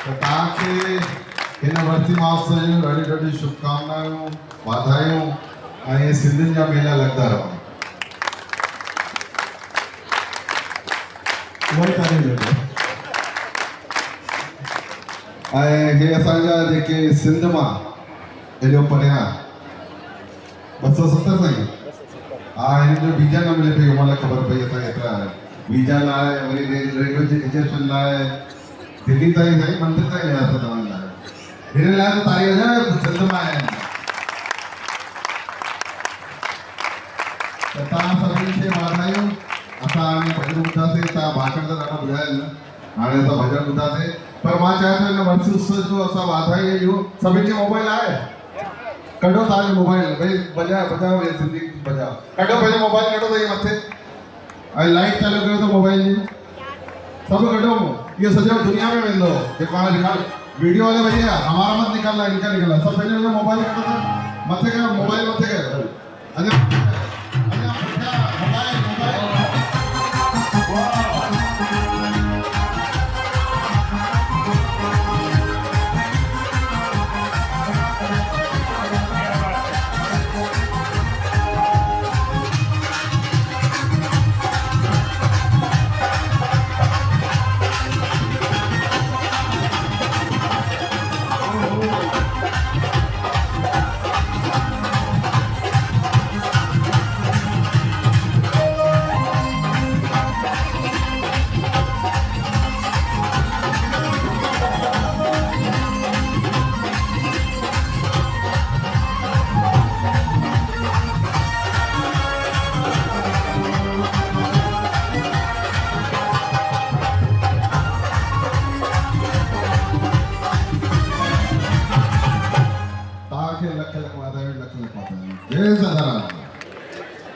तो तव्हांखे हिन वर्सी महोत्सव जूं ॾाढी ॾाढी शुभकामनायूं वाधायूं ऐं सिंधियुनि जा मेला लॻंदा रहनि। वही तारीफ़ है। ऐं हे असांजा जेके सिंध मां हेॾो परियां 270 ताईं हा हिन जो वीजा न मिले पई उन ख़बर पई असांखे एतिरा वीजा लाइ वरी रेजिस्ट्रेशन लाइ दिल्ली ताईं साईं मंदिर ताईं वियासीं तव्हां लाइ हिन लाइ त तारीफ़ जा सिंध मां आया आहिनि। त तव्हां सभिनी खे वाधायूं। असां हाणे भॼन ॿुधासीं तव्हां भाषण त ॾाढा ॿुधाया आहिनि हाणे असां भॼन ॿुधासीं पर मां चाहियां थो हिन वर्सी उत्सव जो असां वाधायूं ॾियूं। सभिनी खे मोबाइल आहे कढो तव्हांजो मोबाइल भई बजायो भई सिंधी बजाओ कढो पंहिंजो मोबाइल कढो त इहे मथे ऐं लाइट चालू कयो त मोबाइल जी सभु कढो। इहो सॼो दुनिया में वेंदो जेको हाणे निकाल वीडियो वाले भैया हमारा मत निकालना इनका निकालना सब पंहिंजो मोबाइल कढो त मथे कयो मोबाइल मथे कयो अञा अञा पुठियां मोबाइल मोबाइल लख लख वाधायूं लख लख वाधायूं। जय सदाराम।